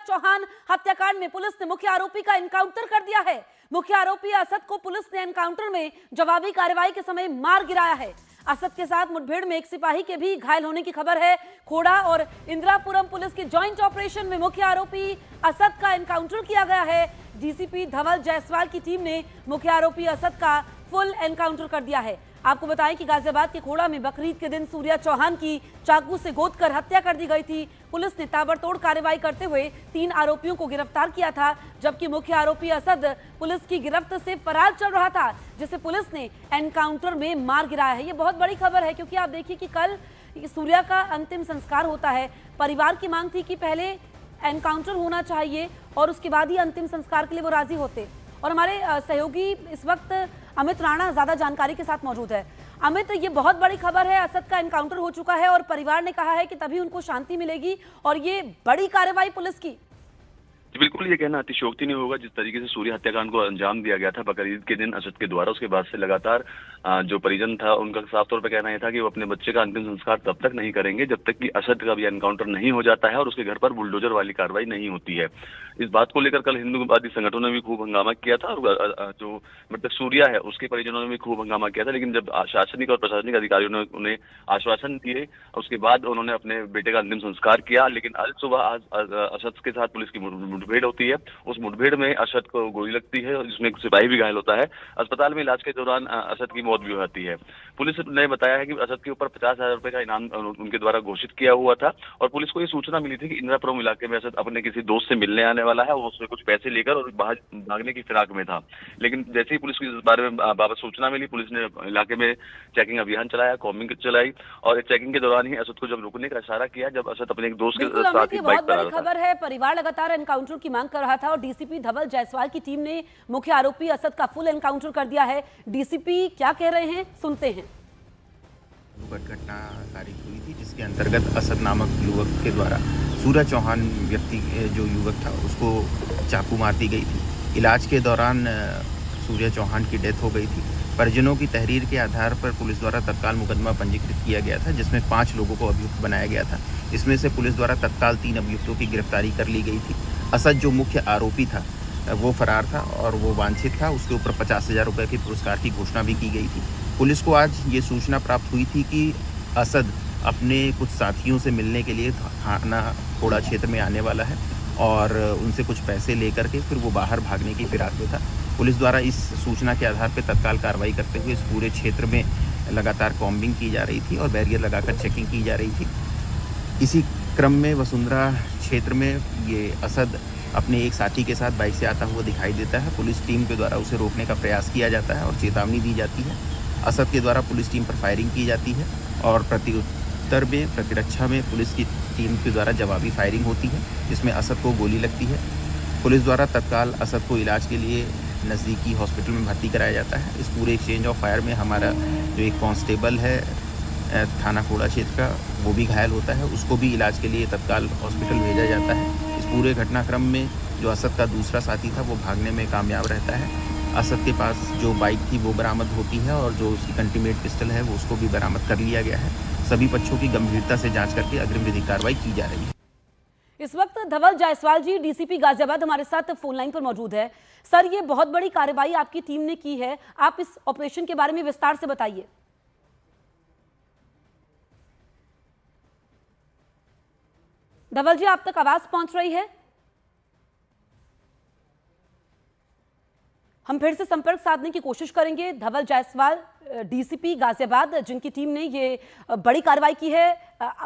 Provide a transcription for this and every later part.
चौहान हत्याकांड में पुलिस ने मुख्य आरोपी का एनकाउंटर कर दिया है। मुख्य आरोपी असद को पुलिस ने एनकाउंटर में जवाबी कार्रवाई के समय मार गिराया है। असद के साथ मुठभेड़ में एक सिपाही के भी घायल होने की खबर है। खोड़ा और इंदिरापुरम पुलिस के जॉइंट ऑपरेशन में मुख्य आरोपी असद का एनकाउंटर किया गया है। डीसीपी धवल जायसवाल की टीम ने मुख्य आरोपी असद का फुल एनकाउंटर कर दिया है। आपको बताएं कि गाजियाबाद के खोड़ा में बकरीद के दिन सूर्या चौहान की चाकू से गोदकर हत्या कर दी गई थी। पुलिस ने ताबड़तोड़ कार्रवाई करते हुए 3 आरोपियों को गिरफ्तार किया था, जबकि मुख्य आरोपी असद पुलिस की गिरफ्त से फरार चल रहा था, जिसे पुलिस ने एनकाउंटर में मार गिराया है। ये बहुत बड़ी खबर है, क्योंकि आप देखिए कि कल सूर्या का अंतिम संस्कार होता है। परिवार की मांग थी कि पहले एनकाउंटर होना चाहिए और उसके बाद ही अंतिम संस्कार के लिए वो राजी होते। और हमारे सहयोगी इस वक्त अमित राणा ज्यादा जानकारी के साथ मौजूद है। अमित, ये बहुत बड़ी खबर है, असद का एनकाउंटर हो चुका है और परिवार ने कहा है कि तभी उनको शांति मिलेगी, और ये बड़ी कार्रवाई पुलिस की। बिल्कुल, ये कहना अतिशयोक्ति नहीं होगा। जिस तरीके से सूर्य हत्याकांड को अंजाम दिया गया था बकरीद के दिन असद के द्वारा, उसके बाद से लगातार जो परिजन था उनका साफ तौर पर कहना यह था कि वो अपने बच्चे का अंतिम संस्कार तब तक नहीं करेंगे जब तक कि असद का भी एनकाउंटर नहीं हो जाता है और उसके घर पर बुलडोजर वाली कार्रवाई नहीं होती है। इस बात को लेकर कल हिंदूवादी संगठनों ने भी खूब हंगामा किया था और जो मतलब सूर्या है उसके परिजनों ने भी खूब हंगामा किया था। लेकिन जब शासनिक और प्रशासनिक अधिकारियों ने उन्हें आश्वासन दिए, उसके बाद उन्होंने अपने बेटे का अंतिम संस्कार किया। लेकिन आज सुबह असद के साथ पुलिस की मुठभेड़ होती है। उस मुठभेड़ में असद को गोली लगती है, जिसमें सिपाही भी घायल होता है। अस्पताल में इलाज के दौरान असद की मौत भी हो जाती है। पुलिस ने बताया है कि असद के ऊपर 50,000 रुपए का इनाम उनके द्वारा घोषित किया हुआ था और पुलिस को ये सूचना मिली थी कि इंदिरापुरम इलाके में असद अपने किसी दोस्त से मिलने आने वाला है और उसमें कुछ पैसे लेकर और भागने की फिराक में था। लेकिन जैसे ही पुलिस को इस बारे में बाबत सूचना मिली, पुलिस ने इलाके में चेकिंग अभियान चलाया, कॉम्बिंग चलाई और चेकिंग के दौरान ही असद को जब रुकने का इशारा किया, जब असद अपने एक दोस्त के साथ ही बाइक पर आ रहा था। खबर है, परिवार लगातार एनकाउंटर की मांग कर रहा था और डीसीपी धवल जायसवाल की टीम ने मुख्य आरोपी असद का फुल एनकाउंटर कर दिया है। डीसीपी क्या कह रहे हैं, सुनते हैं। घटना तारीख हुई थी जिसके अंतर्गत असद नामक युवक के द्वारा सूर्या चौहान व्यक्ति जो युवक था उसको चाकू मार दी गई थी। इलाज के दौरान सूर्या चौहान की डेथ हो गई थी। परिजनों की तहरीर के आधार पर पुलिस द्वारा तत्काल मुकदमा पंजीकृत किया गया था, जिसमें 5 लोगों को अभियुक्त बनाया गया था। इसमें से पुलिस द्वारा तत्काल 3 अभियुक्तों की गिरफ्तारी कर ली गई थी। असद जो मुख्य आरोपी था वो फरार था और वो वांछित था। उसके ऊपर 50,000 रुपये के पुरस्कार की घोषणा भी की गई थी। पुलिस को आज ये सूचना प्राप्त हुई थी कि असद अपने कुछ साथियों से मिलने के लिए थाना खोड़ा क्षेत्र में आने वाला है और उनसे कुछ पैसे लेकर के फिर वो बाहर भागने की फिराक में था। पुलिस द्वारा इस सूचना के आधार पर तत्काल कार्रवाई करते हुए इस पूरे क्षेत्र में लगातार कॉम्बिंग की जा रही थी और बैरियर लगाकर चेकिंग की जा रही थी। इसी क्रम में वसुंधरा क्षेत्र में ये असद अपने एक साथी के साथ बाइक से आता हुआ दिखाई देता है। पुलिस टीम के द्वारा उसे रोकने का प्रयास किया जाता है और चेतावनी दी जाती है। असद के द्वारा पुलिस टीम पर फायरिंग की जाती है और प्रत्युत्तर में प्रतिरक्षा में पुलिस की टीम के द्वारा जवाबी फायरिंग होती है, जिसमें असद को गोली लगती है। पुलिस द्वारा तत्काल असद को इलाज के लिए नज़दीकी हॉस्पिटल में भर्ती कराया जाता है। इस पूरे एक्सचेंज ऑफ फायर में हमारा जो एक कांस्टेबल है थाना खोड़ा क्षेत्र का, वो भी घायल होता है। उसको भी इलाज के लिए तत्काल हॉस्पिटल भेजा जाता है। इस पूरे घटनाक्रम में जो असद का दूसरा साथी था वो भागने में कामयाब रहता है। असद के पास जो बाइक थी वो बरामद होती है और जो उसकी कंटीमेट पिस्टल है वो उसको भी बरामद कर लिया गया है। सभी पक्षों की गंभीरता से जांच करके अग्रिम विधिक कार्रवाई की जा रही है। इस वक्त धवल जायसवाल जी, डीसीपी गाजियाबाद, हमारे साथ फोन लाइन पर मौजूद है। सर, ये बहुत बड़ी कार्रवाई आपकी टीम ने की है, आप इस ऑपरेशन के बारे में विस्तार से बताइए। धवल जी, आप तक आवाज पहुंच रही है? हम फिर से संपर्क साधने की कोशिश करेंगे। धवल जायसवाल, डीसीपी गाजियाबाद, जिनकी टीम ने ये बड़ी कार्रवाई की है,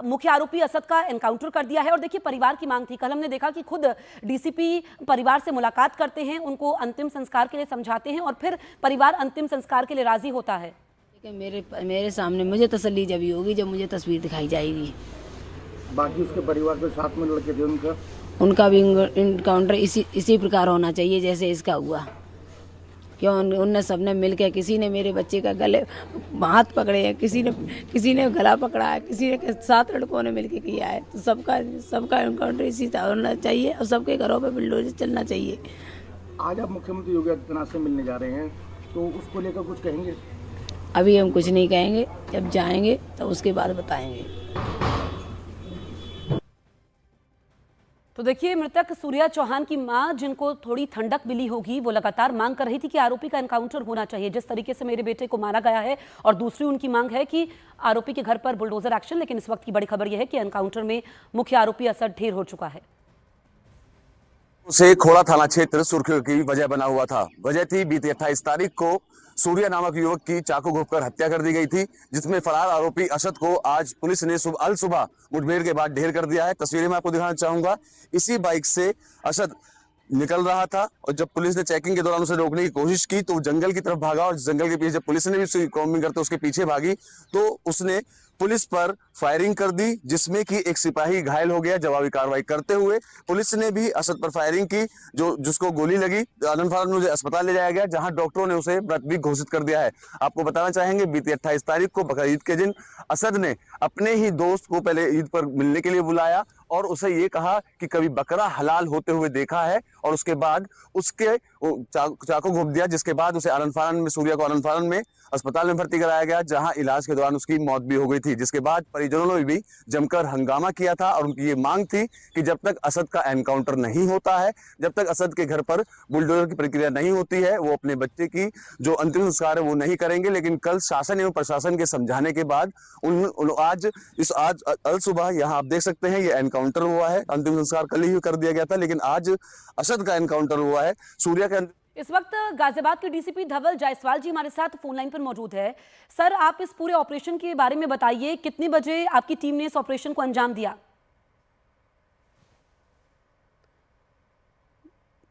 मुख्य आरोपी असद का एनकाउंटर कर दिया है। और देखिए, परिवार की मांग थी, कल हमने देखा कि खुद डीसीपी परिवार से मुलाकात करते हैं, उनको अंतिम संस्कार के लिए समझाते हैं और फिर परिवार अंतिम संस्कार के लिए राजी होता है। मेरे सामने मुझे तसल्ली जब होगी जब मुझे तस्वीर दिखाई जाएगी। बाकी उसके परिवार के साथ में लड़के थे उनका भी इनकाउंटर इसी प्रकार होना चाहिए जैसे इसका हुआ। क्यों उनने सबने मिलकर, किसी ने मेरे बच्चे का गले हाथ पकड़े हैं, किसी ने गला पकड़ा है, किसी ने 7 लड़कों ने मिलकर किया है। तो सबका एनकाउंटर इसी तरह होना चाहिए और सबके घरों पे बुलडोजर चलना चाहिए। आज आप मुख्यमंत्री योगी आदित्यनाथ से मिलने जा रहे हैं, तो उसको लेकर कुछ कहेंगे? अभी हम कुछ नहीं कहेंगे, जब जाएंगे तो उसके बाद बताएंगे। तो देखिए, मृतक सूर्या चौहान की मां, जिनको थोड़ी ठंडक मिली होगी, वो लगातार मांग कर रही थी कि आरोपी का एनकाउंटर होना चाहिए जिस तरीके से मेरे बेटे को मारा गया है। और दूसरी उनकी मांग है कि आरोपी के घर पर बुलडोजर एक्शन। लेकिन इस वक्त की बड़ी खबर यह है कि एनकाउंटर में मुख्य आरोपी असद ढेर हो चुका है। से खोड़ा थाना क्षेत्र सुर्खियों की वजह बना हुआ था। वजह थी बीती 28 तारीख को सूर्या नामक युवक की चाकू घोंपकर हत्या कर दी गई थी, जिसमें फरार आरोपी असद को आज पुलिस ने सुबह मुठभेड़ के बाद ढेर कर दिया है। तस्वीरें मैं आपको दिखाना चाहूंगा। इसी बाइक से असद निकल रहा था और जब पुलिस ने चेकिंग के दौरान उसे रोकने की कोशिश की तो वो जंगल की तरफ भागा और जंगल के पीछे जब पुलिस ने भी उसकी कॉम्बिंग करते उसके पीछे भागी तो उसने पुलिस पर फायरिंग कर दी, जिसमें कि एक सिपाही घायल हो गया। जवाबी कार्रवाई करते हुए पुलिस ने भी असद पर फायरिंग की, जिसको गोली लगी। आनंद में अस्पताल ले जाया गया, जहां डॉक्टरों ने उसे मृत भी घोषित कर दिया है। आपको बताना चाहेंगे, बीती 28 तारीख को बकरीद के दिन असद ने अपने ही दोस्त को पहले ईद पर मिलने के लिए बुलाया और उसे ये कहा कि कभी बकरा हलाल होते हुए देखा है, और उसके बाद उसके चाकू घोंप दिया, जिसके बाद उसे सूर्या को आनंद फानन में अस्पताल में भर्ती कराया गया, जहां इलाज के दौरान उसकी मौत भी हो गई थी। जिसके बाद परिजनों ने भी जमकर हंगामा किया था और उनकी ये मांग थी कि जब तक असद का एनकाउंटर नहीं होता है, जब तक असद के घर पर बुलडोजर की प्रक्रिया नहीं होती है, वो अपने बच्चे की जो अंतिम संस्कार है वो नहीं करेंगे। लेकिन कल शासन एवं प्रशासन के समझाने के बाद आज अल सुबह यहाँ आप देख सकते हैं ये एनकाउंटर हुआ है। अंतिम संस्कार कल ही कर दिया गया था, लेकिन आज असद का एनकाउंटर हुआ है। सूर्या का इस वक्त गाजियाबाद के डीसीपी धवल जायसवाल जी हमारे साथ फोन लाइन पर मौजूद है। सर, आप इस पूरे ऑपरेशन के बारे में बताइए, कितने बजे आपकी टीम ने इस ऑपरेशन को अंजाम दिया?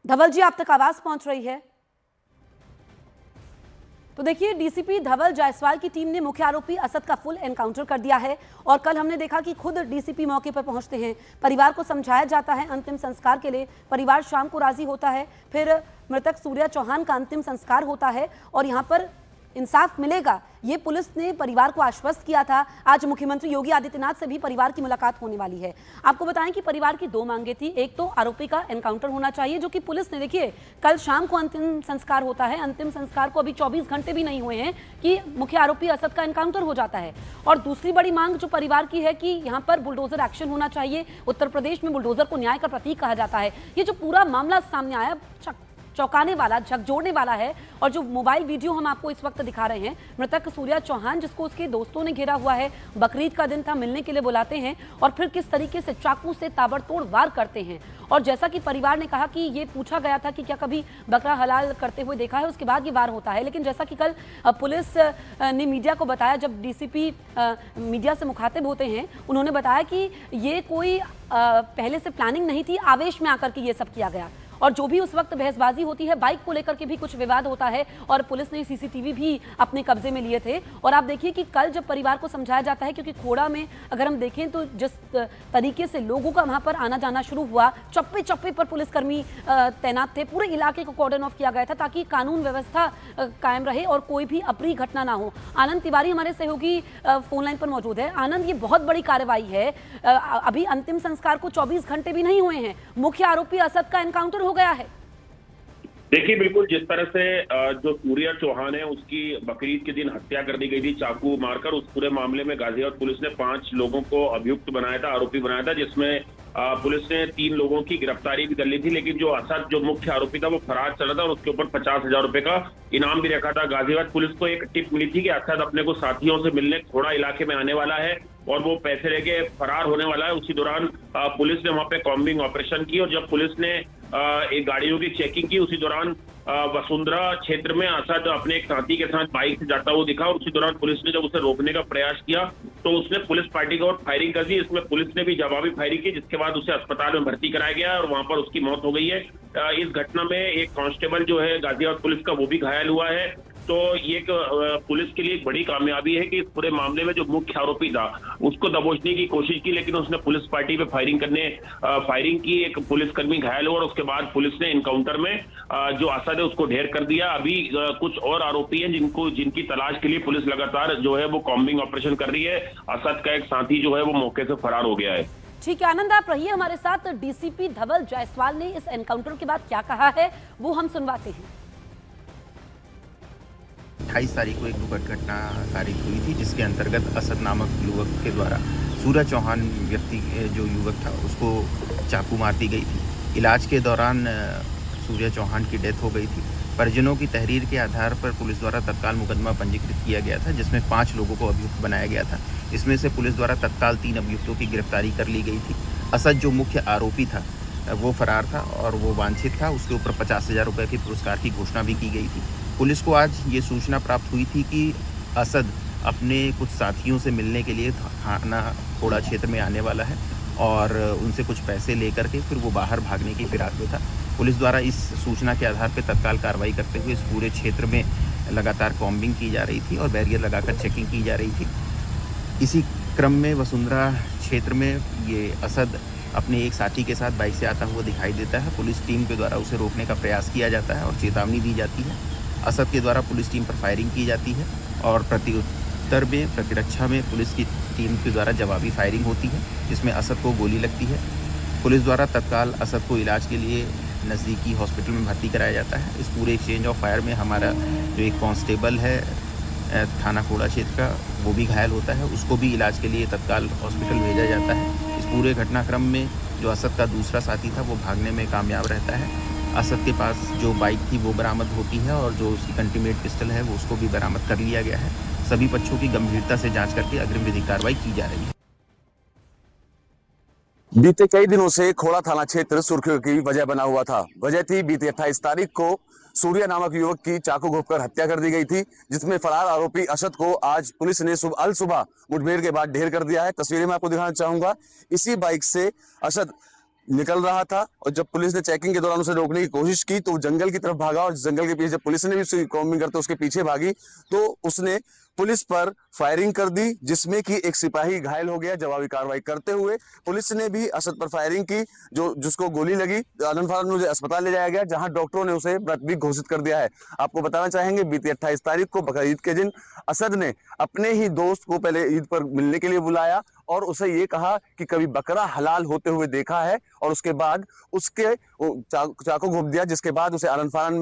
धवल जी, आप तक आवाज पहुंच रही है? तो देखिए, डीसीपी धवल जायसवाल की टीम ने मुख्य आरोपी असद का फुल एनकाउंटर कर दिया है और कल हमने देखा कि खुद डीसीपी मौके पर पहुंचते हैं, परिवार को समझाया जाता है अंतिम संस्कार के लिए, परिवार शाम को राजी होता है, फिर मृतक सूर्या चौहान का अंतिम संस्कार होता है और यहां पर इंसाफ मिलेगा, ये पुलिस ने परिवार को आश्वस्त किया था। आज मुख्यमंत्री योगी आदित्यनाथ से भी परिवार की मुलाकात होने वाली है। आपको बताएं कि परिवार की दो मांगे थी, एक तो आरोपी का एनकाउंटर होना चाहिए, जो कि पुलिस ने, देखिए कल शाम को अंतिम संस्कार होता है, अंतिम संस्कार को अभी 24 घंटे भी नहीं हुए हैं कि मुख्य आरोपी असद का एनकाउंटर हो जाता है। और दूसरी बड़ी मांग जो परिवार की है कि यहाँ पर बुलडोजर एक्शन होना चाहिए। उत्तर प्रदेश में बुलडोजर को न्याय का प्रतीक कहा जाता है। ये जो पूरा मामला सामने आया चौंकाने वाला, झकझोरने वाला है। और जो मोबाइल वीडियो हम आपको इस वक्त दिखा रहे हैं, मृतक सूर्या चौहान जिसको उसके दोस्तों ने घेरा हुआ है, बकरीद का दिन था, मिलने के लिए बुलाते हैं और फिर किस तरीके से चाकू से ताबड़तोड़ वार करते हैं। और जैसा कि परिवार ने कहा कि ये पूछा गया था कि क्या कभी बकरा हलाल करते हुए देखा है, उसके बाद ये वार होता है। लेकिन जैसा कि कल पुलिस ने मीडिया को बताया, जब डीसीपी मीडिया से मुखातिब होते हैं, उन्होंने बताया कि ये कोई पहले से प्लानिंग नहीं थी, आवेश में आकर के ये सब किया गया। और जो भी उस वक्त बहसबाजी होती है, बाइक को लेकर के भी कुछ विवाद होता है और पुलिस ने सीसीटीवी भी अपने कब्जे में लिए थे। और आप देखिए कि कल जब परिवार को समझाया जाता है, क्योंकि खोड़ा में अगर हम देखें तो जिस तरीके से लोगों का वहां पर आना जाना शुरू हुआ, चप्पे चप्पे पर पुलिसकर्मी तैनात थे, पूरे इलाके को कॉर्डन ऑफ किया गया था ताकि कानून व्यवस्था कायम रहे और कोई भी अप्रिय घटना ना हो। आनंद तिवारी हमारे सहयोगी फोन लाइन पर मौजूद है। आनंद, ये बहुत बड़ी कार्रवाई है, अभी अंतिम संस्कार को 24 घंटे भी नहीं हुए हैं, मुख्य आरोपी असद का एनकाउंटर हो गया है। देखिए, बिल्कुल जिस तरह से जो सूर्या चौहान है उसकी बकरीद के दिन हत्या कर दी गई थी चाकू मारकर, उस पूरे मामले में गाजियाबाद पुलिस ने 5 लोगों को अभियुक्त बनाया था, आरोपी बनाया था, जिसमें पुलिस ने 3 लोगों की गिरफ्तारी भी कर ली थी। लेकिन जो असद जो मुख्य आरोपी था वो फरार चला था और उसके ऊपर 50,000 रुपए का इनाम भी रखा था। गाजियाबाद पुलिस को एक टिप मिली थी कि असद अपने को साथियों से मिलने खोड़ा इलाके में आने वाला है और वो पैसे लेके फरार होने वाला है। उसी दौरान पुलिस ने वहां पे कॉम्बिंग ऑपरेशन की और जब पुलिस ने एक गाड़ियों की चेकिंग की, उसी दौरान वसुंधरा क्षेत्र में असद अपने एक साथी के साथ बाइक से जाता हुआ दिखा और उसी दौरान पुलिस ने जब उसे रोकने का प्रयास किया तो उसने पुलिस पार्टी की ओर फायरिंग कर दी। इसमें पुलिस ने भी जवाबी फायरिंग की, जिसके बाद उसे अस्पताल में भर्ती कराया गया और वहां पर उसकी मौत हो गई है। इस घटना में एक कांस्टेबल जो है गाजियाबाद पुलिस का, वो भी घायल हुआ है। तो ये पुलिस के लिए एक बड़ी कामयाबी है कि इस पूरे मामले में जो मुख्य आरोपी था उसको दबोचने की कोशिश की, लेकिन उसने पुलिस पार्टी पे फायरिंग की, एक पुलिसकर्मी घायल हुआ और उसके बाद पुलिस ने एनकाउंटर में जो असद है उसको ढेर कर दिया। अभी कुछ और आरोपी हैं जिनकी तलाश के लिए पुलिस लगातार जो है वो कॉम्बिंग ऑपरेशन कर रही है। असद का एक साथी जो है वो मौके से फरार हो गया है। ठीक है आनंद, आप रहिए हमारे साथ। डीसीपी धवल जायसवाल ने इस एनकाउंटर के बाद क्या कहा है वो हम सुनवाते हैं। 28 तारीख को एक दुखद घटना कारित हुई थी, जिसके अंतर्गत असद नामक युवक के द्वारा सूरज चौहान व्यक्ति जो युवक था उसको चाकू मार दी गई थी। इलाज के दौरान सूर्य चौहान की डेथ हो गई थी। परिजनों की तहरीर के आधार पर पुलिस द्वारा तत्काल मुकदमा पंजीकृत किया गया था, जिसमें 5 लोगों को अभियुक्त बनाया गया था। इसमें से पुलिस द्वारा तत्काल 3 अभियुक्तों की गिरफ्तारी कर ली गई थी। असद जो मुख्य आरोपी था वो फरार था और वो वांछित था। उसके ऊपर 50,000 रुपये की पुरस्कार की घोषणा भी की गई थी। पुलिस को आज ये सूचना प्राप्त हुई थी कि असद अपने कुछ साथियों से मिलने के लिए थाना खोड़ा क्षेत्र में आने वाला है और उनसे कुछ पैसे लेकर के फिर वो बाहर भागने की फिराक में था। पुलिस द्वारा इस सूचना के आधार पर तत्काल कार्रवाई करते हुए इस पूरे क्षेत्र में लगातार कॉम्बिंग की जा रही थी और बैरियर लगाकर चेकिंग की जा रही थी। इसी क्रम में वसुंधरा क्षेत्र में ये असद अपने एक साथी के साथ बाइक से आता हुआ दिखाई देता है। पुलिस टीम के द्वारा उसे रोकने का प्रयास किया जाता है और चेतावनी दी जाती है। असद के द्वारा पुलिस टीम पर फायरिंग की जाती है और प्रत्युत्तर में प्रतिरक्षा में पुलिस की टीम के द्वारा जवाबी फायरिंग होती है, जिसमें असद को गोली लगती है। पुलिस द्वारा तत्काल असद को इलाज के लिए नज़दीकी हॉस्पिटल में भर्ती कराया जाता है। इस पूरे एक्सचेंज ऑफ फायर में हमारा जो एक कांस्टेबल है थाना खोड़ा क्षेत्र का वो भी घायल होता है, उसको भी इलाज के लिए तत्काल हॉस्पिटल भेजा जाता है। इस पूरे घटनाक्रम में जो असद का दूसरा साथी था वो भागने में कामयाब रहता है। असद के पास जो बाइक थी वो बरामद होती है और जो उसकी कंटीमेट पिस्टल है वो उसको भी बरामद कर लिया गया है। सभी पक्षों की गंभीरता से जांच करके अग्रिम विधिक कार्रवाई की जा रही है। बीते कई दिनों से खोड़ा थाना क्षेत्र सुर्खियों की वजह बना हुआ था। वजह थी बीती 28 तारीख को सूर्या नामक युवक की चाकू घोंपकर हत्या कर दी गई थी, जिसमें फरार आरोपी असद को आज पुलिस ने सुबह मुठभेड़ के बाद ढेर कर दिया है। तस्वीरें मैं आपको दिखाना चाहूंगा। इसी बाइक से असद निकल रहा था और जब पुलिस ने चेकिंग के दौरान उसे रोकने की कोशिश की तो वो जंगल की तरफ भागा और जंगल के पीछे जब पुलिस ने भी उसकी कॉम्बिंग करते उसके पीछे भागी तो उसने पुलिस पर फायरिंग कर दी, जिसमें कि एक सिपाही घायल हो गया। जवाबी कार्रवाई करते हुए पुलिस ने भी असद पर फायरिंग की, जिसको गोली लगी। आनंद में उसे अस्पताल ले जाया गया, जहां डॉक्टरों ने उसे मृत भी घोषित कर दिया है। आपको बताना चाहेंगे बीती 28 तारीख को बकर ईद के दिन असद ने अपने ही दोस्त को पहले ईद पर मिलने के लिए बुलाया और उसे ये कहा कि कभी बकरा हलाल होते हुए देखा है और उसके बाद उसके चाकू घोंप दिया, जिसके बाद उसे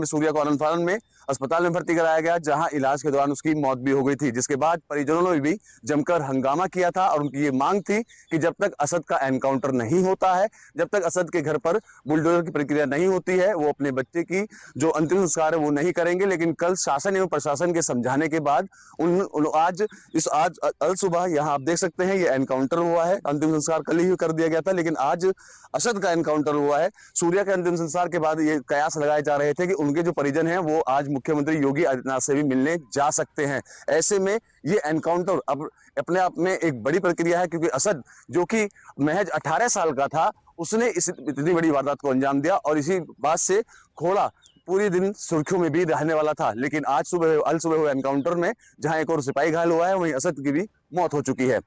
सूर्या को आनंद फानन में अस्पताल में भर्ती कराया गया, जहां इलाज के दौरान उसकी मौत भी हो गई थी। जिसके बाद परिजनों ने भी जमकर हंगामा किया था और उनकी ये मांग थी कि जब तक असद का एनकाउंटर नहीं होता है, जब तक असद के घर पर बुलडोजर की प्रक्रिया नहीं होती है, वो अपने बच्चे की जो अंतिम संस्कार है वो नहीं करेंगे। लेकिन कल शासन एवं प्रशासन के समझाने के बाद आज अल सुबह यहाँ आप देख सकते हैं ये एनकाउंटर हुआ है। अंतिम संस्कार कल ही कर दिया गया था, लेकिन आज असद का एनकाउंटर हुआ है। सूर्या के अंतिम संस्कार के बाद ये कयास लगाए जा रहे थे कि उनके जो परिजन हैं वो आज मुख्यमंत्री योगी आदित्यनाथ से भी मिलने जा सकते हैं। ऐसे में ये एनकाउंटर अब अपने आप में एक बड़ी प्रक्रिया है, क्योंकि असद जो कि महज 18 साल का था उसने इतनी बड़ी वारदात को अंजाम दिया और इसी बात से खोड़ा पूरी दिन सुर्खियों में भी रहने वाला था। लेकिन आज अल सुबह हुए एनकाउंटर में जहां एक और सिपाही घायल हुआ है, वहीं असद की भी मौत हो चुकी है।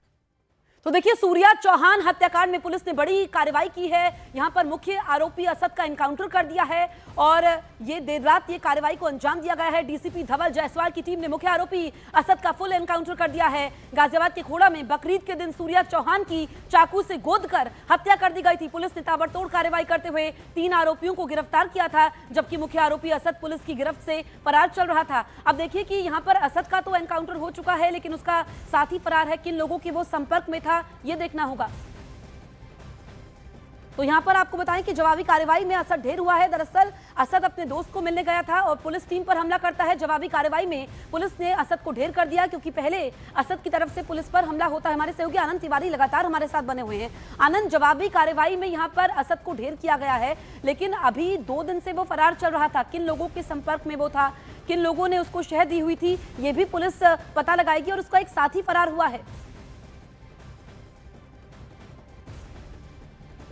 तो देखिए, सूर्या चौहान हत्याकांड में पुलिस ने बड़ी कार्रवाई की है। यहां पर मुख्य आरोपी असद का एनकाउंटर कर दिया है और ये देर रात ये कार्रवाई को अंजाम दिया गया है। डीसीपी धवल जायसवाल की टीम ने मुख्य आरोपी असद का फुल एनकाउंटर कर दिया है। गाजियाबाद के खोड़ा में बकरीद के दिन सूर्या चौहान की चाकू से गोद कर हत्या कर दी गई थी। पुलिस ने ताबड़तोड़ कार्रवाई करते हुए 3 आरोपियों को गिरफ्तार किया था, जबकि मुख्य आरोपी असद पुलिस की गिरफ्त से फरार चल रहा था। अब देखिए कि यहाँ पर असद का तो एनकाउंटर हो चुका है, लेकिन उसका साथी फरार है। किन लोगों के वो संपर्क में था ये देखना होगा। तो यहां पर आपको बताएं कि जवाबी कार्रवाई में असद ढेर हुआ है। दरअसल असद अपने दोस्त को मिलने गया था और पुलिस टीम पर हमला करता है। जवाबी कार्रवाई में पुलिस ने असद को ढेर कर दिया, क्योंकि पहले असद की तरफ से पुलिस पर हमला होता है। हमारे सहयोगी आनंद तिवारी लगातार हमारे साथ बने हुए हैं। आनंद, जवाबी कार्रवाई में यहां पर असद को ढेर किया गया है, लेकिन अभी 2 दिन से वो फरार चल रहा था। किन लोगों के संपर्क में वो था, किन लोगों ने उसको शह दी हुई थी, ये भी पुलिस पता लगाएगी और उसका एक साथी फरार हुआ है।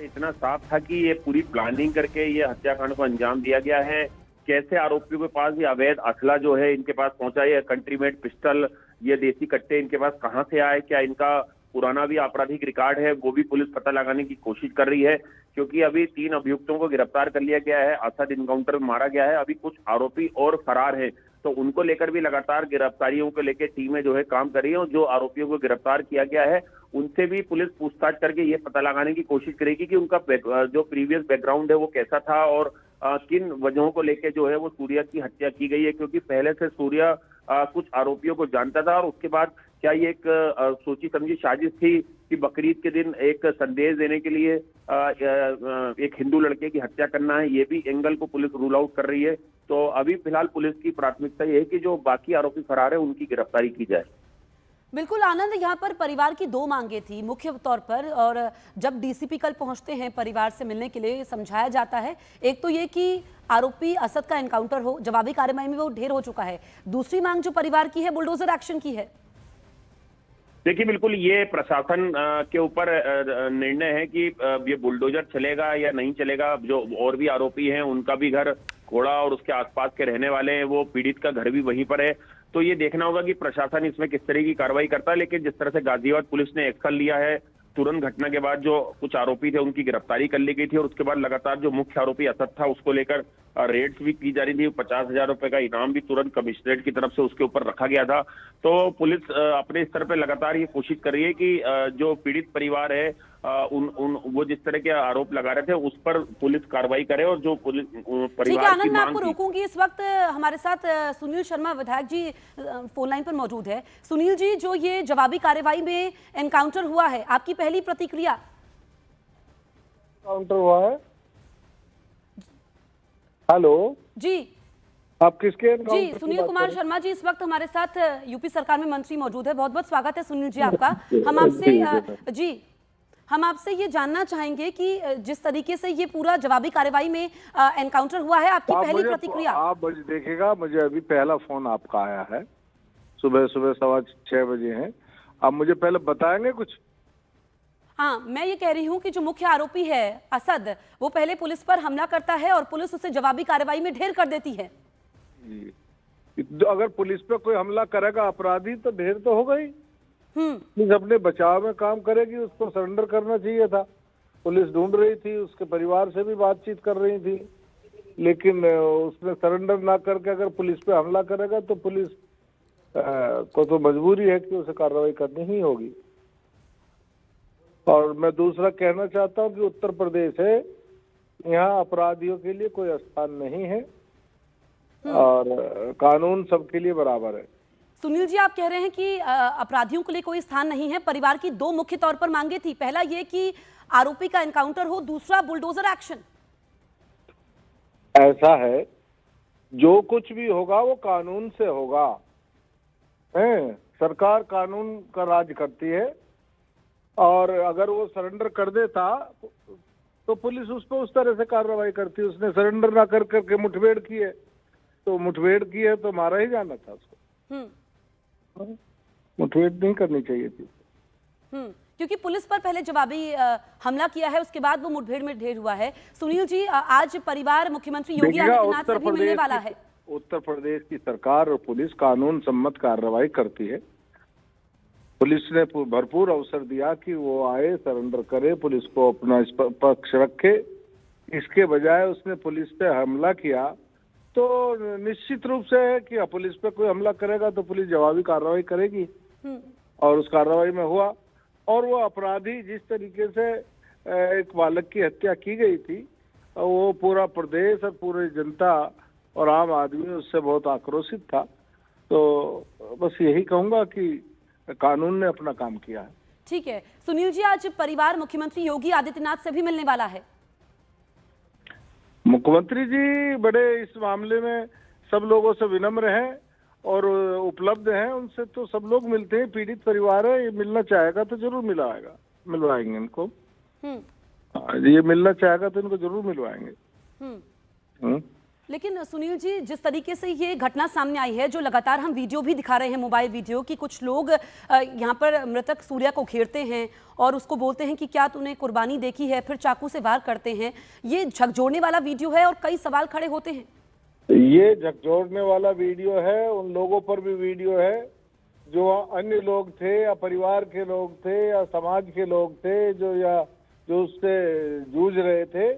इतना साफ था कि ये पूरी प्लानिंग करके ये हत्याकांड को अंजाम दिया गया है। कैसे आरोपियों के पास ये अवैध असला जो है इनके पास पहुंचा, ये कंट्रीमेड पिस्टल, ये देसी कट्टे इनके पास कहां से आए, क्या इनका पुराना भी आपराधिक रिकॉर्ड है, वो भी पुलिस पता लगाने की कोशिश कर रही है। क्योंकि अभी 3 अभियुक्तों को गिरफ्तार कर लिया गया है, असद एनकाउंटर में मारा गया है। अभी कुछ आरोपी और फरार हैं, तो उनको लेकर भी लगातार गिरफ्तारियों को लेकर टीमें जो है काम कर रही है। और जो आरोपियों को गिरफ्तार किया गया है उनसे भी पुलिस पूछताछ करके ये पता लगाने की कोशिश करेगी कि उनका जो प्रीवियस बैकग्राउंड है वो कैसा था और किन वजहों को लेकर जो है वो सूर्या की हत्या की गई है। क्योंकि पहले से सूर्या कुछ आरोपियों को जानता था और उसके बाद क्या ये एक सोची समझी साजिश थी कि बकरीद के दिन एक संदेश देने के लिए एक हिंदू लड़के की हत्या करना है? ये भी एंगल को पुलिस रूल आउट कर रही है। तो अभी फिलहाल पुलिस की प्राथमिकता ये है कि जो बाकी आरोपी फरार है उनकी गिरफ्तारी की जाए। बिल्कुल आनंद, यहाँ पर परिवार की दो मांगे थी मुख्य तौर पर, और जब डीसीपी कल पहुंचते हैं परिवार से मिलने के लिए समझाया जाता है, एक तो ये कि आरोपी असद का एनकाउंटर हो, जवाबी कार्रवाई में वो ढेर हो चुका है। दूसरी मांग जो परिवार की है बुलडोजर एक्शन की है। देखिए बिल्कुल ये प्रशासन के ऊपर निर्णय है कि ये बुलडोजर चलेगा या नहीं चलेगा। जो और भी आरोपी हैं उनका भी घर घोड़ा और उसके आसपास के रहने वाले हैं, वो पीड़ित का घर भी वहीं पर है। तो ये देखना होगा कि प्रशासन इसमें किस तरह की कार्रवाई करता है। लेकिन जिस तरह से गाजियाबाद पुलिस ने एक्शन लिया है, तुरंत घटना के बाद जो कुछ आरोपी थे उनकी गिरफ्तारी कर ली गई थी और उसके बाद लगातार जो मुख्य आरोपी असद था उसको लेकर रेड्स भी की जा रही थी। 50,000 रुपए का इनाम भी तुरंत कमिश्नरेट की तरफ से उसके ऊपर रखा गया था। तो पुलिस अपने स्तर पर लगातार ये कोशिश कर रही है कि जो पीड़ित परिवार है वो जिस तरह के आरोप लगा रहे थे उस पर पुलिस कार्रवाई करे और जो पुलिस परिवार ठीक है आनंद, की मैं मांग आपको थी। रोकूंगी। इस वक्त हमारे साथ सुनील शर्मा विधायक जी फोन लाइन पर मौजूद है। सुनील जी, जो ये जवाबी कार्रवाई में एनकाउंटर हुआ है, आपकी पहली प्रतिक्रिया? काउंटर हुआ है। हेलो जी आप किसके जी, एनकाउंटर की सुनील बात कुमार कर शर्मा जी इस वक्त हमारे साथ यूपी सरकार में मंत्री मौजूद है। बहुत बहुत स्वागत है सुनील जी आपका। हम आपसे हम आपसे ये जानना चाहेंगे कि जिस तरीके से ये पूरा जवाबी कार्रवाई में एनकाउंटर हुआ है, आपकी पहली प्रतिक्रिया? आप मुझे देखिएगा, मुझे अभी पहला फोन आपका आया है, सुबह 6:15 बजे है। आप मुझे पहले बताएंगे कुछ? हाँ, मैं ये कह रही हूँ कि जो मुख्य आरोपी है असद, वो पहले पुलिस पर हमला करता है और पुलिस उसे जवाबी कार्रवाई में ढेर कर देती है। अगर पुलिस पे कोई हमला करेगा अपराधी तो ढेर तो होगा ही। पुलिस अपने बचाव में काम करेगी, उसको सरेंडर करना चाहिए था। पुलिस ढूंढ रही थी, उसके परिवार से भी बातचीत कर रही थी, लेकिन उसने सरेंडर ना करके अगर पुलिस पे हमला करेगा तो पुलिस को तो मजबूरी है कि उसे कार्रवाई करनी ही होगी। और मैं दूसरा कहना चाहता हूँ कि उत्तर प्रदेश है, यहाँ अपराधियों के लिए कोई स्थान नहीं है और कानून सबके लिए बराबर है। सुनील जी, आप कह रहे हैं कि अपराधियों के लिए कोई स्थान नहीं है। परिवार की दो मुख्य तौर पर मांगे थी, पहला ये कि आरोपी का एनकाउंटर हो, दूसरा बुलडोजर एक्शन। ऐसा है, जो कुछ भी होगा वो कानून से होगा। सरकार कानून का राज करती है और अगर वो सरेंडर कर देता तो पुलिस उस पर उस तरह से कार्रवाई करती। उसने सरेंडर ना कर करके मुठभेड़ की है, तो मुठभेड़ की है तो मारा ही जाना था उसको। मुठभेड़ नहीं करनी चाहिए थी। क्योंकि पुलिस पर पहले जवाबी हमला किया है, उसके बाद वो मुठभेड़ में ढेर हुआ है। सुनील जी, आज परिवार मुख्यमंत्री योगी आदित्यनाथ से भी मिलने वाला है। उत्तर प्रदेश की सरकार और पुलिस कानून सम्मत कार्रवाई करती है। पुलिस ने भरपूर अवसर दिया कि वो आए, सरेंडर करे, पुलिस को अपना पक्ष रखे। इसके बजाय उसने पुलिस पे हमला किया तो निश्चित रूप से है कि पुलिस पे कोई हमला करेगा तो पुलिस जवाबी कार्रवाई करेगी और उस कार्रवाई में हुआ। और वो अपराधी जिस तरीके से एक बालक की हत्या की गई थी, वो पूरा प्रदेश और पूरी जनता और आम आदमी उससे बहुत आक्रोशित था। तो बस यही कहूंगा कि कानून ने अपना काम किया है। ठीक है सुनील जी, आज परिवार मुख्यमंत्री योगी आदित्यनाथ से भी मिलने वाला है। मुख्यमंत्री जी बड़े इस मामले में सब लोगों से विनम्र हैं और उपलब्ध हैं। उनसे तो सब लोग मिलते हैं, पीड़ित परिवार है, ये मिलना चाहेगा तो जरूर मिलवाएंगे इनको। ये मिलना चाहेगा तो इनको जरूर मिलवाएंगे। लेकिन सुनील जी, जिस तरीके से ये घटना सामने आई है, जो लगातार हम वीडियो भी दिखा रहे हैं, मोबाइल वीडियो, कि कुछ लोग यहाँ पर मृतक सूर्या को घेरते हैं और उसको बोलते हैं कि क्या तूने कुर्बानी देखी है, फिर चाकू से वार करते हैं। ये झकझोरने वाला वीडियो है और कई सवाल खड़े होते हैं। ये झकझोरने वाला वीडियो है, उन लोगों पर भी वीडियो है जो अन्य लोग थे या परिवार के लोग थे या समाज के लोग थे जो उससे जूझ रहे थे।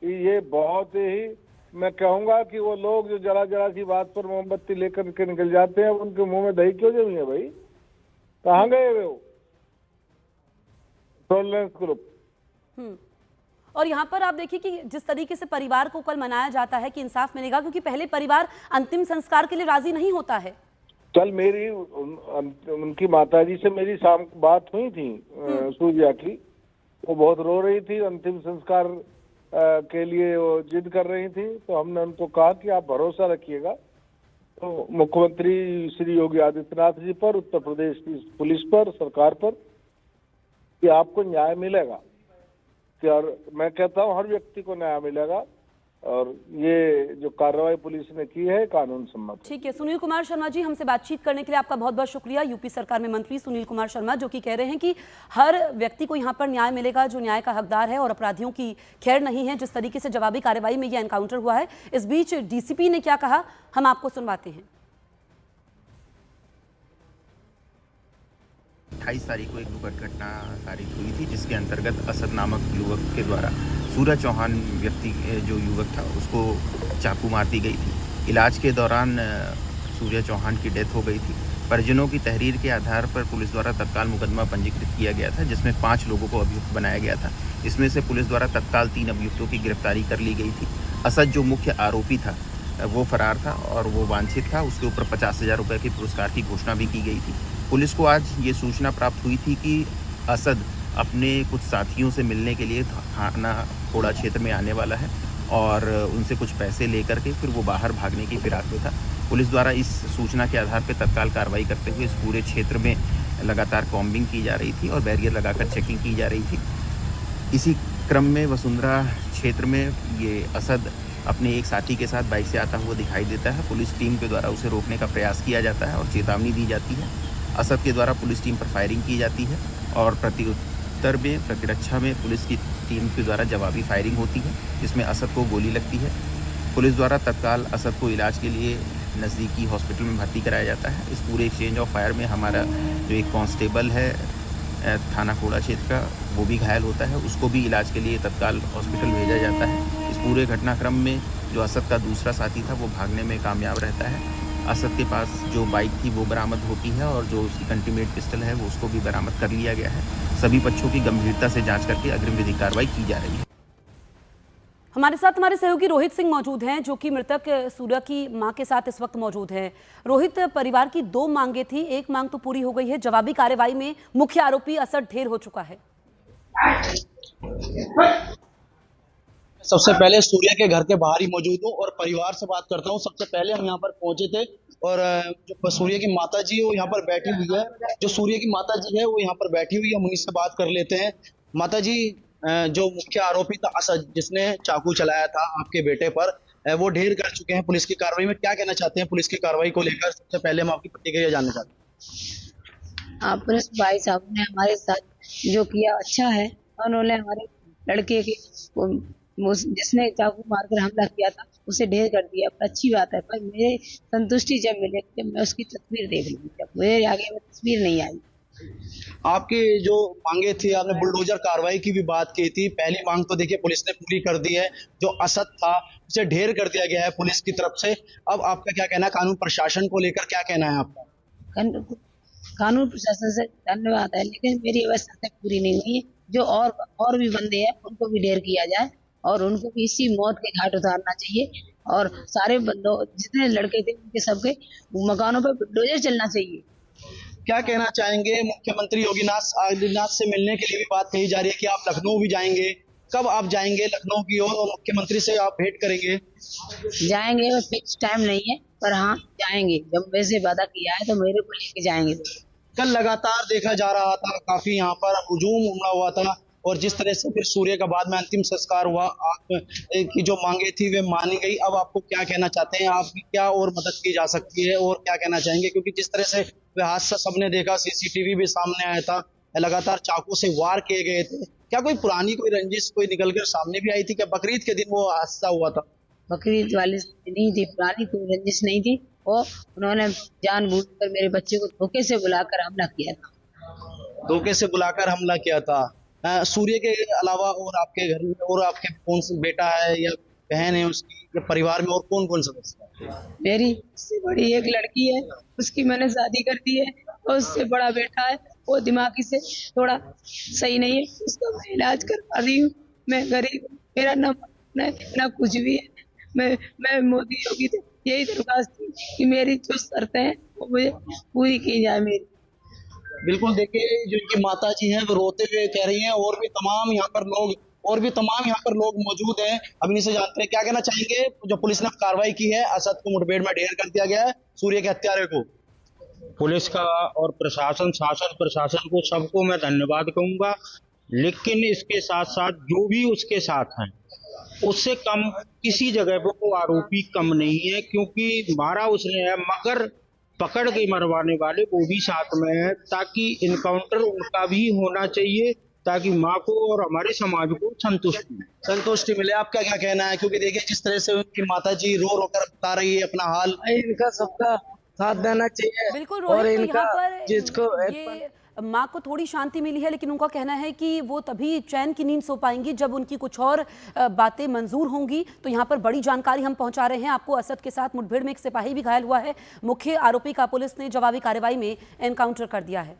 ये बहुत ही, मैं कहूंगा कि वो लोग जो जरा जरा सी बात पर मोमबत्ती लेकर के निकल जाते हैं, उनके मुंह में दही क्यों जमी है भाई? कहाँ गए वे वो टॉलरेंस ग्रुप? और यहाँ पर आप देखिए कि जिस तरीके से परिवार को कल मनाया जाता है कि इंसाफ मिलेगा, क्योंकि पहले परिवार अंतिम संस्कार के लिए राजी नहीं होता है। कल मेरी उनकी माताजी से मेरी शाम को बात हुई थी सूर्या की। वो बहुत रो रही थी, अंतिम संस्कार के लिए वो जिद कर रही थी। तो हमने उनको कहा कि आप भरोसा रखिएगा तो मुख्यमंत्री श्री योगी आदित्यनाथ जी पर, उत्तर प्रदेश की पुलिस पर, सरकार पर, कि आपको न्याय मिलेगा। कि और मैं कहता हूँ हर व्यक्ति को न्याय मिलेगा और ये जो कार्रवाई पुलिस ने की है कानून सम्मत है। ठीक है, सुनील कुमार शर्मा जी, हमसे बातचीत करने के लिए आपका बहुत बहुत शुक्रिया। यूपी सरकार में मंत्री सुनील कुमार शर्मा जो कि कह रहे हैं कि हर व्यक्ति को यहाँ पर न्याय मिलेगा जो न्याय का हकदार है और अपराधियों की खैर नहीं है। जिस तरीके से जवाबी कार्रवाई में यह एनकाउंटर हुआ है, इस बीच डीसीपी ने क्या कहा हम आपको सुनवाते हैं। 28 तारीख को एक दुखद घटना कारित हुई थी जिसके अंतर्गत असद नामक युवक के द्वारा सूर्य चौहान व्यक्ति जो युवक था उसको चाकू मार दी गई थी। इलाज के दौरान सूर्य चौहान की डेथ हो गई थी। परिजनों की तहरीर के आधार पर पुलिस द्वारा तत्काल मुकदमा पंजीकृत किया गया था जिसमें 5 लोगों को अभियुक्त बनाया गया था। इसमें से पुलिस द्वारा तत्काल 3 अभियुक्तों की गिरफ्तारी कर ली गई थी। असद जो मुख्य आरोपी था वो फरार था और वो वांछित था। उसके ऊपर 50,000 रुपये के पुरस्कार की घोषणा भी की गई थी। पुलिस को आज ये सूचना प्राप्त हुई थी कि असद अपने कुछ साथियों से मिलने के लिए थाना खोड़ा क्षेत्र में आने वाला है और उनसे कुछ पैसे लेकर के फिर वो बाहर भागने की फिराक में था। पुलिस द्वारा इस सूचना के आधार पर तत्काल कार्रवाई करते हुए इस पूरे क्षेत्र में लगातार कॉम्बिंग की जा रही थी और बैरियर लगाकर चेकिंग की जा रही थी। इसी क्रम में वसुंधरा क्षेत्र में ये असद अपने एक साथी के साथ बाइक से आता हुआ दिखाई देता है। पुलिस टीम के द्वारा उसे रोकने का प्रयास किया जाता है और चेतावनी दी जाती है। असद के द्वारा पुलिस टीम पर फायरिंग की जाती है और प्रत्युत्तर में प्रतिरक्षा में पुलिस की टीम के द्वारा जवाबी फायरिंग होती है जिसमें असद को गोली लगती है। पुलिस द्वारा तत्काल असद को इलाज के लिए नज़दीकी हॉस्पिटल में भर्ती कराया जाता है। इस पूरे एक्सचेंज ऑफ फायर में हमारा जो एक कांस्टेबल है थाना खोड़ा क्षेत्र का वो भी घायल होता है, उसको भी इलाज के लिए तत्काल हॉस्पिटल भेजा जाता है। इस पूरे घटनाक्रम में जो असद का दूसरा साथी था वो भागने में कामयाब रहता है। असद के पास जो बाइक थी वो बरामद होती है और जो उसकी कंटीमेट पिस्टल है वो उसको भी बरामद कर लिया गया है। सभी पक्षों की गंभीरता से जांच करके अग्रिम विधिक कार्रवाई की जा रही है। हमारे साथ हमारे सहयोगी रोहित सिंह मौजूद हैं जो कि मृतक सूर्या की मां के साथ इस वक्त मौजूद हैं। रोहित, परिवार की 2 मांगे थी, एक मांग तो पूरी हो गई है, जवाबी कार्रवाई में मुख्य आरोपी असद ढेर हो चुका है। सबसे पहले सूर्या के घर के बाहर ही मौजूद हूँ और परिवार से बात करता हूँ। सबसे पहले हम यहाँ पर पहुंचे थे और जो सूर्य की माता जी है वो यहाँ पर बैठी हुई है। जो सूर्य की माता जी है वो यहाँ पर बैठी हुई है, हम उन्हीं से बात कर लेते हैं। माता जी, जो मुख्य आरोपी था असद जिसने चाकू चलाया था आपके बेटे पर, वो ढेर कर चुके हैं पुलिस की कार्रवाई में। क्या कहना चाहते हैं पुलिस की कार्रवाई को लेकर? सबसे पहले हम आपकी प्रतिक्रिया जानना चाहते हैं। पुलिस भाई साहब ने हमारे साथ जो किया अच्छा है। उन्होंने हमारे लड़के के जिसने चाकू मारकर हमला किया था उसे ढेर कर दिया, अच्छी बात है। पर मेरे संतुष्टि जब मिले जब मैं उसकी तस्वीर देख ली, जब मेरे आगे में तस्वीर नहीं आई। आपके जो मांगे थी, आपने बुलडोजर कार्रवाई की भी बात की थी। पहली मांग तो देखिए पुलिस ने पूरी कर दी है। जो असद था उसे ढेर कर दिया गया है पुलिस की तरफ से। अब आपका क्या कहना है? कानून प्रशासन को लेकर क्या कहना है आपका? कानून प्रशासन से धन्यवाद है, लेकिन मेरी अवस्था पूरी नहीं हुई। जो और भी बंदे हैं उनको भी ढेर किया जाए और उनको भी इसी मौत के घाट उतारना चाहिए और सारे बंदों जितने लड़के थे उनके सबके मकानों पर बुलडोजर चलना चाहिए। क्या कहना चाहेंगे? मुख्यमंत्री योगी आदित्यनाथ से मिलने के लिए भी बात कही जा रही है कि आप लखनऊ भी जाएंगे। कब आप जाएंगे लखनऊ की ओर और मुख्यमंत्री से आप भेंट करेंगे? जाएंगे, फिक्स टाइम नहीं है पर हाँ जाएंगे। जब वैसे वादा किया है तो मेरे को लेके जाएंगे। कल लगातार देखा जा रहा था काफी यहाँ पर हुजूम उमड़ा हुआ था और जिस तरह से फिर सूर्य का बाद में अंतिम संस्कार हुआ, आप की जो मांगे थी वे मानी गई। अब आपको क्या कहना चाहते हैं? आपकी क्या और मदद की जा सकती है और क्या कहना चाहेंगे? क्योंकि जिस तरह से वह हादसा सबने देखा, सीसीटीवी भी सामने आया था, लगातार चाकू से वार किए गए थे। क्या कोई पुरानी कोई रंजिश कोई निकल कर सामने भी आई थी? क्या बकरीद के दिन वो हादसा हुआ था? बकरीद वाली नहीं थी, पुरानी कोई रंजिश नहीं थी। वो उन्होंने जानबूझकर मेरे बच्चे को धोखे से बुलाकर हमला किया था। धोखे से बुलाकर हमला किया था। सूर्य के अलावा और आपके घर में और आपके कौन सा बेटा है या बहन है उसकी, परिवार में और कौन कौन सदस्य है? मेरी इससे बड़ी एक लड़की है, उसकी मैंने शादी कर दी है और उससे बड़ा बेटा है, वो दिमागी से थोड़ा सही नहीं है, उसका मैं इलाज करवा रही हूँ। मैं गरीब, मेरा ना कुछ भी है, मैं मोदी योगी से यही दरख्वास्त थी कि मेरी जो शर्तें हैं वो मुझे पूरी की जाए मेरी। बिल्कुल, देखिए जो इनकी माता जी हैं वो रोते हुए कह रही हैं, और भी तमाम यहाँ पर लोग मौजूद हैं। अब इनसे जानते हैं क्या कहना चाहेंगे। जो पुलिस ने कार्रवाई की है, असद को मुठभेड़ में ढेर कर दिया गया है, सूर्य के हत्यारे को। पुलिस का और प्रशासन, शासन प्रशासन को सबको मैं धन्यवाद कहूंगा, लेकिन इसके साथ साथ जो भी उसके साथ हैं उससे कम किसी जगह पर कोई आरोपी कम नहीं है, क्योंकि मारा उसने है मगर पकड़ के मरवाने वाले वो भी साथ में है, ताकि इनकाउंटर उनका भी होना चाहिए, ताकि माँ को और हमारे समाज को संतुष्टि मिले। आपका क्या कहना है? क्योंकि देखिए जिस तरह से उनकी माता जी रो रो कर बता रही है अपना हाल। इनका सबका साथ देना चाहिए। बिल्कुल और रोहित, तो इनका यहाँ पर जिसको ये माँ को थोड़ी शांति मिली है, लेकिन उनका कहना है कि वो तभी चैन की नींद सो पाएंगी जब उनकी कुछ और बातें मंजूर होंगी। तो यहाँ पर बड़ी जानकारी हम पहुंचा रहे हैं आपको। असद के साथ मुठभेड़ में एक सिपाही भी घायल हुआ है। मुख्य आरोपी का पुलिस ने जवाबी कार्रवाई में एनकाउंटर कर दिया है।